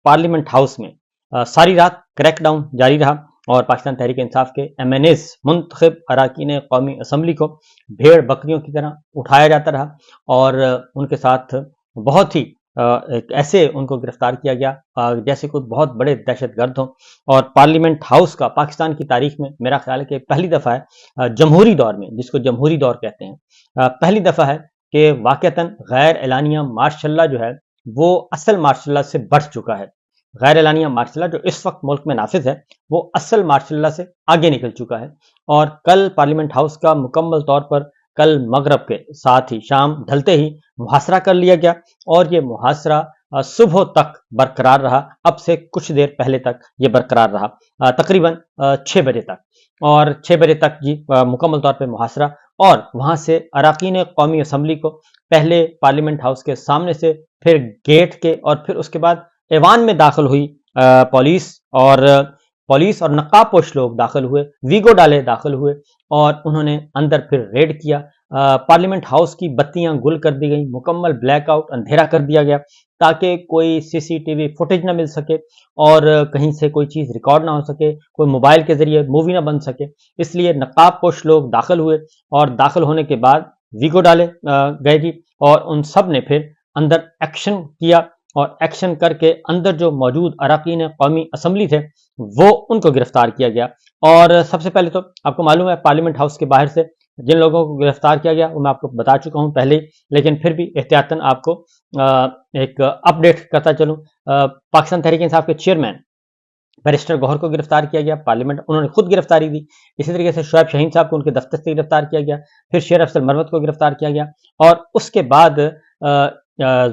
Parliament house में सारी रात क्रैकडाउन जारी रहा और पाकिस्तान तहरीक इंसाफ के MNAs मुंतखब अरकान कौमी असम्बली को भेड़ बकरियों की तरह उठाया जाता रहा और उनके साथ बहुत ही एक ऐसे उनको गिरफ्तार किया गया जैसे कोई बहुत बड़े दहशतगर्द हों। और पार्लियामेंट हाउस का पाकिस्तान की तारीख में मेरा ख्याल है कि पहली दफ़ा है जमहूरी दौर में, जिसको जमहूरी दौर कहते हैं, पहली दफ़ा है कि वाक़तन गैर एलानिया मार्शल जो है वो असल मार्शल से बढ़ चुका है। गैर एलानिया मार्शल जो इस वक्त मुल्क में नाफिज है वो असल मार्शल से आगे निकल चुका है। और कल पार्लियामेंट हाउस का मुकम्मल तौर पर कल मगरब के साथ ही शाम ढलते ही मुहासरा कर लिया गया और ये मुहासरा सुबह तक बरकरार रहा। अब से कुछ देर पहले तक ये बरकरार रहा, तकरीबन 6 बजे तक। और 6 बजे तक जी मुकम्मल तौर पे मुहासरा, और वहाँ से अरकान कौमी असम्बली को पहले पार्लियामेंट हाउस के सामने से, फिर गेट के, और फिर उसके बाद ऐवान में दाखिल हुई पुलिस और नकाबपोश लोग दाखिल हुए, वीगो डाले दाखिल हुए और उन्होंने अंदर फिर रेड किया। पार्लियामेंट हाउस की बत्तियां गुल कर दी गई, मुकम्मल ब्लैकआउट अंधेरा कर दिया गया ताकि कोई CCTV फुटेज ना मिल सके और कहीं से कोई चीज़ रिकॉर्ड ना हो सके, कोई मोबाइल के जरिए मूवी ना बन सके। इसलिए नकाबपोश लोग दाखिल हुए और दाखिल होने के बाद वीगो डाले गए जी, और उन सब ने फिर अंदर एक्शन किया और एक्शन करके अंदर जो मौजूद अरकान कौमी असम्बली थे वो उनको गिरफ्तार किया गया। और सबसे पहले तो आपको मालूम है पार्लियामेंट हाउस के बाहर से जिन लोगों को गिरफ्तार किया गया वो मैं आपको बता चुका हूं पहले ही, लेकिन फिर भी एहतियातन आपको एक अपडेट करता चलूं। पाकिस्तान तहरीक इंसाफ के चेयरमैन बैरिस्टर गौहर को गिरफ्तार किया गया, पार्लियामेंट उन्होंने खुद गिरफ्तारी दी। इसी तरीके से शुएब शाहीन साहब को उनके दफ्तर से गिरफ्तार किया गया, फिर शेर अफजल मरवत को गिरफ्तार किया गया और उसके बाद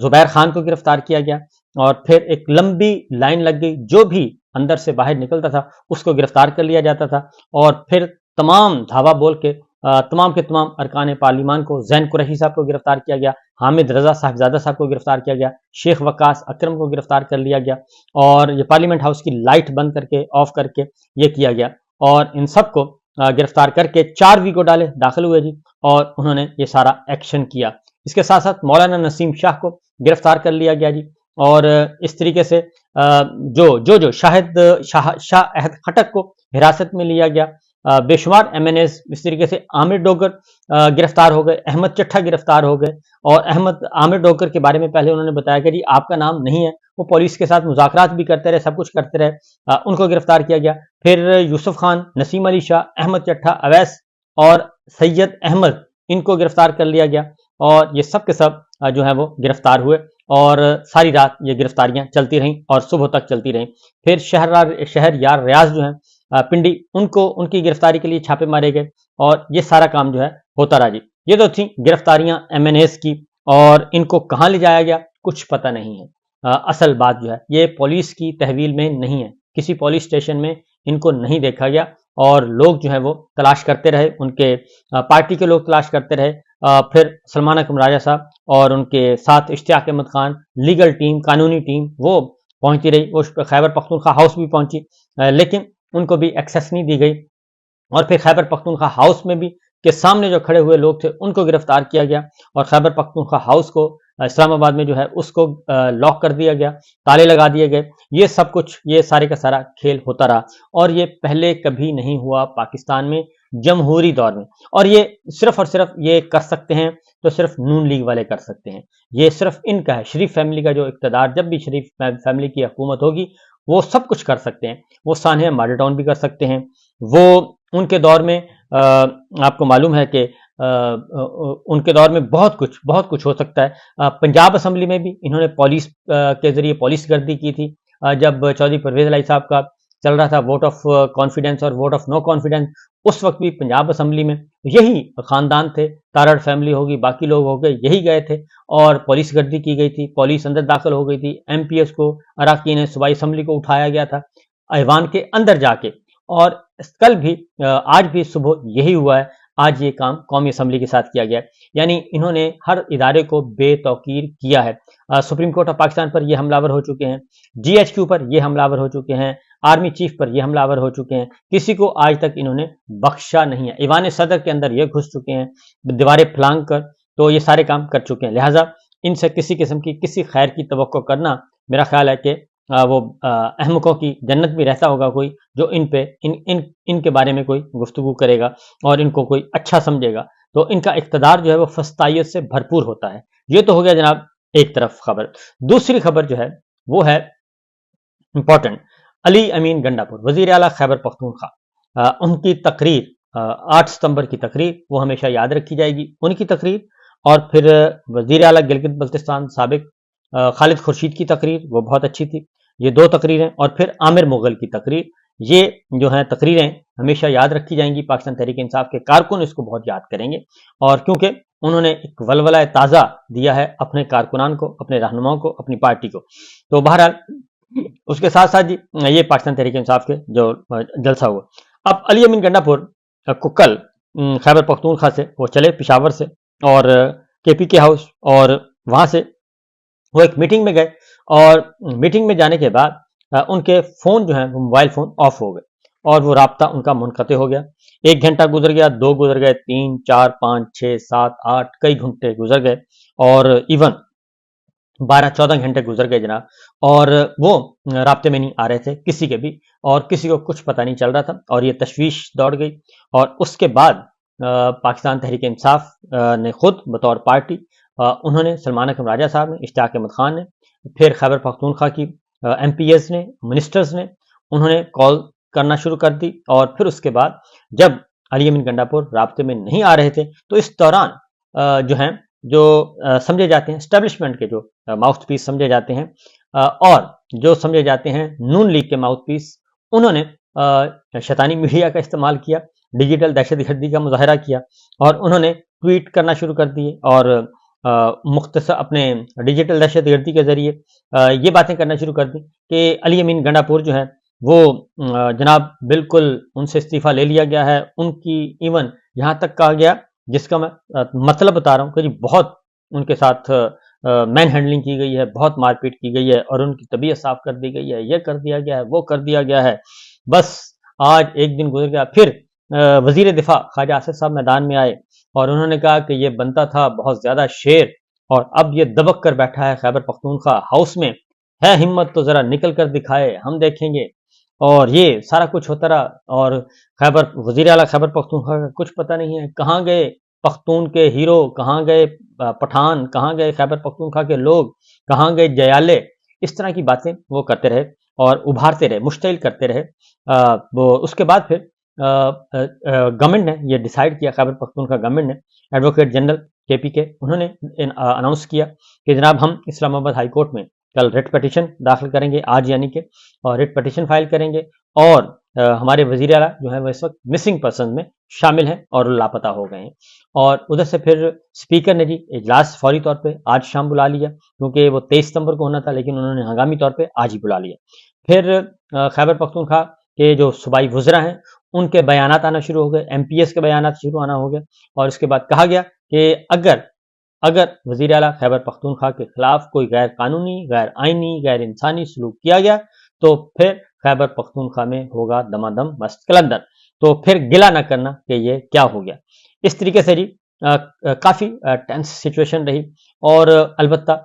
जुबैर खान को गिरफ्तार किया गया और फिर एक लंबी लाइन लग गई, जो भी अंदर से बाहर निकलता था उसको गिरफ्तार कर लिया जाता था। और फिर तमाम धावा बोल के तमाम के तमाम अरकान पार्लियामान को, जैन कुरैशी साहब को गिरफ्तार किया गया, हामिद रजा साहिबजादा साहब को गिरफ्तार किया गया, शेख वकास अकरम को गिरफ्तार कर लिया गया और ये पार्लियामेंट हाउस की लाइट बंद करके, ऑफ करके ये किया गया और इन सब को गिरफ्तार करके 4 वीगो डाले दाखिल हुए जी और उन्होंने ये सारा एक्शन किया। इसके साथ साथ मौलाना नसीम शाह को गिरफ्तार कर लिया गया जी और इस तरीके से जो शाह अहद खटक को हिरासत में लिया गया। बेशुमार MNAs इस तरीके से, आमिर डोगर गिरफ्तार हो गए, अहमद चट्ठा गिरफ्तार हो गए और आमिर डोगर के बारे में पहले उन्होंने बताया कि जी आपका नाम नहीं है, वो पुलिस के साथ मुज़ाकरात भी करते रहे, सब कुछ करते रहे, उनको गिरफ्तार किया गया। फिर यूसुफ खान, नसीम अली शाह, अहमद चट्ठा, अवैस और सैयद अहमद, इनको गिरफ्तार कर लिया गया और ये सब के सब जो है वो गिरफ्तार हुए और सारी रात ये गिरफ्तारियां चलती रहीं और सुबह तक चलती रहीं। फिर शहरयार रियाज जो है पिंडी, उनकी गिरफ्तारी के लिए छापे मारे गए और ये सारा काम जो है होता रहा जी। ये तो थी गिरफ्तारियां MNAs की और इनको कहाँ ले जाया गया कुछ पता नहीं है। असल बात जो है ये पुलिस की तहवील में नहीं है, किसी पुलिस स्टेशन में इनको नहीं देखा गया और लोग जो है वो तलाश करते रहे, उनके पार्टी के लोग तलाश करते रहे। फिर सलमान अकरम राजा साहब और उनके साथ इश्तियाक अहमद खान, लीगल टीम, कानूनी टीम वो पहुंचती रही, वो खैबर पख्तूनख्वा हाउस भी पहुंची, लेकिन उनको भी एक्सेस नहीं दी गई। और फिर खैबर पख्तूनख्वा हाउस में भी के सामने जो खड़े हुए लोग थे उनको गिरफ्तार किया गया और खैबर पख्तूनख्वा हाउस को इस्लामाबाद में जो है उसको लॉक कर दिया गया, ताले लगा दिए गए। ये सब कुछ, ये सारे का सारा खेल होता रहा और ये पहले कभी नहीं हुआ पाकिस्तान में जमहूरी दौर में। और ये सिर्फ और सिर्फ ये कर सकते हैं तो सिर्फ नून लीग वाले कर सकते हैं, ये सिर्फ इनका है। शरीफ फैमिली का जो इक़्तिदार, जब भी शरीफ फैमिली की हुकूमत होगी वो सब कुछ कर सकते हैं। वो सानहा मॉडल टाउन भी कर सकते हैं। वो उनके दौर में आपको मालूम है कि उनके दौर में बहुत कुछ हो सकता है। पंजाब असम्बली में भी इन्होंने पुलिस के जरिए पुलिस गर्दी की थी। जब चौधरी परवेज इलाही साहब का चल रहा था वोट ऑफ कॉन्फिडेंस और वोट ऑफ नो कॉन्फिडेंस, उस वक्त भी पंजाब असम्बली में यही खानदान थे, तारड़ फैमिली होगी, बाकी लोग हो गए, यही गए थे और पुलिस गर्दी की गई थी, पुलिस अंदर दाखिल हो गई थी। MPS को, अरकान सूबाई असम्बली को उठाया गया था ऐवान के अंदर जाके और कल भी आज भी सुबह यही हुआ है। आज ये काम कौमी असम्बली के साथ किया गया, यानी इन्होंने हर इदारे को बेतौकीर किया है। सुप्रीम कोर्ट ऑफ पाकिस्तान पर ये हमलावर हो चुके हैं, GHQ पर ये हमलावर हो चुके हैं, आर्मी चीफ पर ये हमलावर हो चुके हैं, किसी को आज तक इन्होंने बख्शा नहीं है। ईवान सदर के अंदर ये घुस चुके हैं, दीवारें फलांग कर, तो ये सारे काम कर चुके हैं। लिहाजा इनसे किसी किस्म की किसी खैर की तवक्को करना मेरा ख्याल है कि وہ احمقوں کی جنت بھی رہتا ہوگا کوئی جو ان پہ ان کے بارے میں کوئی گفتگو کرے گا اور ان کو کوئی اچھا سمجھے گا، تو ان کا اقتدار جو ہے وہ فسطائیت سے بھرپور ہوتا ہے۔ یہ تو ہو گیا جناب ایک طرف خبر۔ دوسری خبر جو ہے وہ ہے امپورٹنٹ، علی امین گنڈاپور وزیر اعلیٰ خیبر پختونخوا، ان کی تقریر 8 ستمبر کی تقریر وہ ہمیشہ یاد رکھی جائے گی، ان کی تقریر، اور پھر وزیر اعلیٰ گلگت بلتستان سابق خالد خورشید کی تقریر وہ بہت اچھی تھی۔ یہ 2 تقریریں، اور پھر عامر مغل کی تقریر، یہ جو ہیں تقریریں ہمیشہ یاد رکھی جائیں گی۔ پاکستان تحریک انصاف کے کارکن اس کو بہت یاد کریں گے، اور کیونکہ انہوں نے ایک ولولہ تازہ دیا ہے اپنے کارکنان کو، اپنے رہنماؤں کو، اپنی پارٹی کو۔ تو بہرحال اس کے ساتھ ساتھ جی یہ پاکستان تحریک انصاف کے جو جلسہ ہوا۔ اب علی امین گنڈاپور کو کل خیبر پختونخوا سے وہ چلے پشاور سے، اور کے پی کے ہاؤس، اور وہاں سے وہ ایک میٹنگ میں گئے، اور میٹنگ میں جانے کے بعد ان کے فون جو ہیں وہ موبائل فون آف ہو گئے، اور وہ رابطہ ان کا منقطع ہو گیا۔ 1 گھنٹہ گزر گیا، 2 گزر گئے، 3 4 5 6 7 8 کئی گھنٹے گزر گئے، اور ایون 12-14 گھنٹے گزر گئے جناب، اور وہ رابطے میں نہیں آ رہے تھے کسی کے بھی، اور کسی کو کچھ پتہ نہیں چل رہا تھا، اور یہ تشویش دوڑ گئی۔ اور اس کے بعد پاکستان تحریک انصاف نے خود بطور پارٹی، انہوں نے سلمان اکرم راجہ صاحب نے، اشتیاق احمد خان نے، پھر خیبر پختونخوا کی ایم پی ایز نے، منسٹرز نے، انہوں نے کال کرنا شروع کر دی۔ اور پھر اس کے بعد جب علی امین گنڈاپور رابطے میں نہیں آ رہے تھے، تو اس دوران جو ہیں جو سمجھے جاتے ہیں اسٹیبلشمنٹ کے جو ماؤتھ پیس سمجھے جاتے ہیں، اور جو سمجھے جاتے ہیں نون لیگ کے ماؤتھ پیس، انہوں نے شیطانی میڈیا کا استعمال کیا، ڈیجیٹل دہشت گردی کا مظاہرہ کیا، اور انہوں نے ٹویٹ کرنا شروع کر دیے، اور مختصر اپنے ڈیجیٹل دہشت گردی کے ذریعے یہ باتیں کرنا شروع کر دی کہ علی امین گنڈاپور جو ہیں وہ جناب بالکل ان سے استعفیٰ لے لیا گیا ہے، ان کی ایون یہاں تک کہا گیا، جس کا میں مطلب بتا رہا ہوں کہ جی بہت ان کے ساتھ مین ہینڈلنگ کی گئی ہے، بہت مار پیٹ کی گئی ہے، اور ان کی طبیعت صاف کر دی گئی ہے، یہ کر دیا گیا ہے، وہ کر دیا گیا ہے۔ بس آج ایک دن گزر گیا، پھر وزیر دفاع خواجہ آصف صاحب میدان میں آئے، اور انہوں نے کہا کہ یہ بنتا تھا بہت زیادہ شیر، اور اب یہ دبک کر بیٹھا ہے خیبر پختونخوا ہاؤس میں، ہے ہمت تو ذرا نکل کر دکھائے، ہم دیکھیں گے۔ اور یہ سارا کچھ ہوتا رہا، اور وزیر اعلیٰ خیبر پختونخوا کا کچھ پتہ نہیں ہے، کہاں گئے پختون کے ہیرو، کہاں گئے پٹھان، کہاں گئے خیبر پختونخوا کے لوگ، کہاں گئے جیالے، اس طرح کی باتیں وہ کرتے رہے اور ابھارتے رہے، مشتعل کرتے رہے۔ وہ اس کے بعد پھر گورنمنٹ نے یہ ڈیسائیڈ کیا، خیبر پختونخوا گورنمنٹ نے، ایڈوکیٹ جنرل کے پی کے، انہوں نے اناؤنس کیا کہ جناب ہم اسلام آباد ہائی کورٹ میں کل ریٹ پٹیشن داخل کریں گے، آج یعنی کہ، اور ریٹ پٹیشن فائل کریں گے، اور ہمارے وزیر اعلیٰ جو ہے وہ اس وقت مسنگ پرسن میں شامل ہیں اور لاپتہ ہو گئے ہیں۔ اور ادھر سے پھر اسپیکر نے جی اجلاس فوری طور پہ آج شام بلا لیا، کیونکہ وہ 23 ستمبر کو ہونا تھا، لیکن انہوں نے ہنگامی طور پہ آج ہی بلا لیا۔ پھر خیبر پختونخوا کے جو صوبائی وزراء ہیں ان کے بیانات آنا شروع ہو گئے، ایم پی ایس کے بیانات شروع آنا ہو گئے، اور اس کے بعد کہا گیا کہ اگر وزیر اعلیٰ خیبر پختونخوا کے خلاف کوئی غیر قانونی، غیر آئینی، غیر انسانی سلوک کیا گیا تو پھر خیبر پختونخوا میں ہوگا دمادم مست قلندر، تو پھر گلا نہ کرنا کہ یہ کیا ہو گیا۔ اس طریقے سے جی کافی ٹینس سچویشن رہی، اور البتہ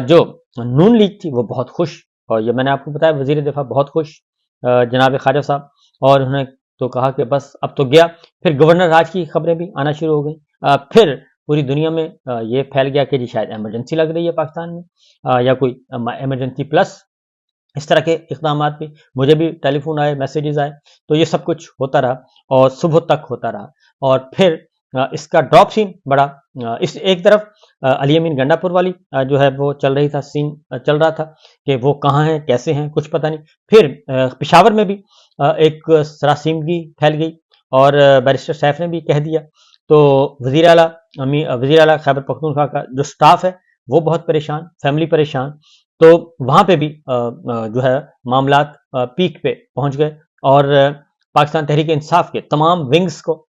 جو نون لیگ تھی وہ بہت خوش، اور یہ میں نے آپ کو بتایا وزیر دفاع بہت خوش جناب خواجہ صاحب، اور انہوں نے تو کہا کہ بس اب تو گیا۔ پھر گورنر راج کی خبریں بھی آنا شروع ہو گئیں، پھر پوری دنیا میں یہ پھیل گیا کہ جی شاید ایمرجنسی لگ رہی ہے پاکستان میں، یا کوئی ایمرجنسی پلس، اس طرح کے اقدامات بھی، مجھے بھی ٹیلی فون آئے، میسیجز آئے، تو یہ سب کچھ ہوتا رہا اور صبح تک ہوتا رہا۔ اور پھر اس کا ڈراپ سین بڑا، اس ایک طرف علی امین گنڈاپور والی جو ہے وہ چل رہی تھا، سین چل رہا تھا کہ وہ کہاں ہیں، کیسے ہیں، کچھ پتہ نہیں۔ پھر پشاور میں بھی ایک سراسیمگی پھیل گئی، اور بیرسٹر سیف نے بھی کہہ دیا، تو وزیر اعلیٰ خیبر پختونخوا کا جو سٹاف ہے وہ بہت پریشان، فیملی پریشان، تو وہاں پہ بھی جو ہے معاملات پیک پہ پہنچ گئے، اور پاکستان تحریک انصاف کے تمام ونگز کو،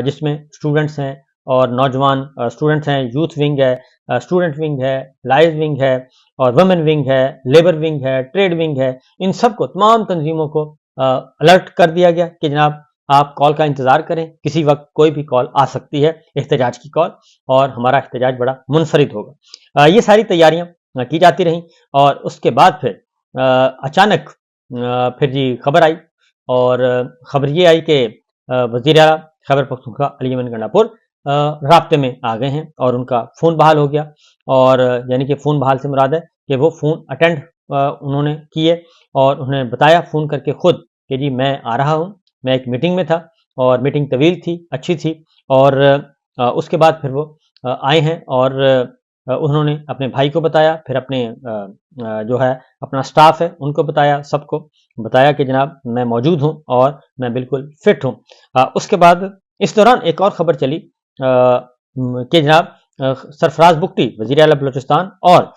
جس میں اسٹوڈنٹس ہیں اور نوجوان اسٹوڈنٹس ہیں، یوتھ ونگ ہے، اسٹوڈنٹ ونگ ہے، لائز ونگ ہے، اور ویمن ونگ ہے، لیبر ونگ ہے، ٹریڈ ونگ ہے، ان سب کو، تمام تنظیموں کو الرٹ کر دیا گیا کہ جناب آپ کال کا انتظار کریں، کسی وقت کوئی بھی کال آ سکتی ہے، احتجاج کی کال، اور ہمارا احتجاج بڑا منفرد ہوگا۔ یہ ساری تیاریاں کی جاتی رہیں، اور اس کے بعد پھر अचानक फिर जी खबर आई, और खबर ये आई कि वज़ीर आला खैबर पख्तूनख्वा अली यमन गंडापुर राब्ते में आ गए हैं और उनका फ़ोन बहाल हो गया। और यानी कि फ़ोन बहाल से मुराद है कि वो फ़ोन अटेंड उन्होंने किए और उन्हें बताया फ़ोन करके खुद कि जी मैं आ रहा हूँ, मैं एक मीटिंग में था और मीटिंग तवील थी, अच्छी थी। और उसके बाद फिर वो आए हैं और उन्होंने अपने भाई को बताया, फिर अपने जो है अपना स्टाफ है उनको बताया, सबको बताया कि जनाब मैं मौजूद हूँ और मैं बिल्कुल फिट हूँ। उसके बाद इस दौरान एक और खबर चली कि जनाब सरफराज बुगटी वज़ीर आला बलूचिस्तान और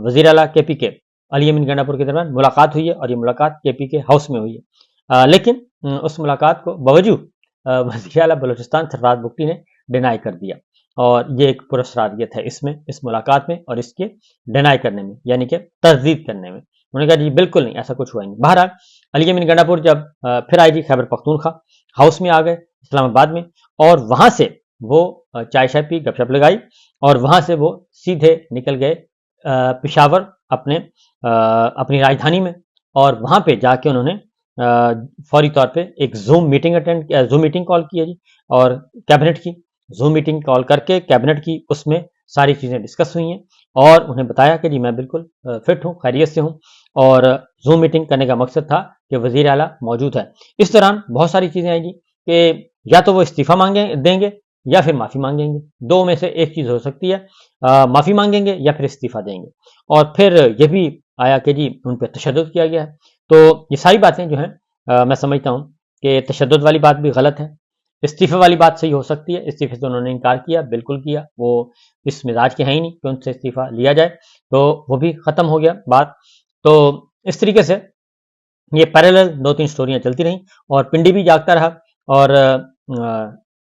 वज़ीर आला KPK अली यमीन गंडापुर के दरमियान मुलाकात हुई है और ये मुलाकात KPK हाउस में हुई है। लेकिन उस मुलाकात को बावजूद वज़ीर आला बलूचिस्तान सरफराज बुगटी ने डिनाई कर दिया, और ये एक पुरस्कारियत है इसमें, इस मुलाकात में और इसके डिनाई करने में, यानी कि तस्दीद करने में। उन्होंने कहा जी बिल्कुल नहीं, ऐसा कुछ हुआ नहीं। बहरहाल अली यमीन गंडापुर जब फिर आई जी खैबर पख्तूनख्वा हाउस में आ गए इस्लामाबाद में, और वहां से वो चाय शाय पी, गपशप लगाई, और वहां से वो सीधे निकल गए पिशावर अपनी राजधानी में। और वहां पे जाके उन्होंने फौरी तौर पे एक जूम मीटिंग कॉल की है जी, और कैबिनेट की जूम मीटिंग कॉल करके कैबिनेट की, उसमें सारी चीज़ें डिस्कस हुई हैं और उन्हें बताया कि जी मैं बिल्कुल फिट हूँ, खैरियत से हूँ। और जूम मीटिंग करने का मकसद था कि वज़ीर आला मौजूद है। इस दौरान बहुत सारी चीज़ें आई जी कि या तो वो इस्तीफ़ा देंगे या फिर माफ़ी मांगेंगे, दो में से एक चीज़ हो सकती है। माफ़ी मांगेंगे या फिर इस्तीफ़ा देंगे। और फिर ये भी आया कि जी उन पर तशद्दुद किया गया है। तो ये सारी बातें जो हैं मैं समझता हूँ कि तशद्दुद वाली बात भी गलत है, इस्तीफे वाली बात सही हो सकती है। इस्तीफे से उन्होंने इनकार किया, बिल्कुल किया, वो इस मिजाज के हैं ही नहीं कि उनसे इस्तीफा लिया जाए, तो वो भी खत्म हो गया बात। तो इस तरीके से ये पैरेलल दो तीन स्टोरियां चलती रहीं और पिंडी भी जागता रहा। और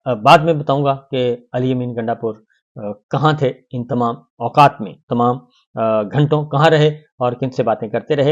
बाद में बताऊंगा कि अली यमीन गंडापुर कहाँ थे इन तमाम औकात में, तमाम घंटों कहाँ रहे और किन से बातें करते रहे।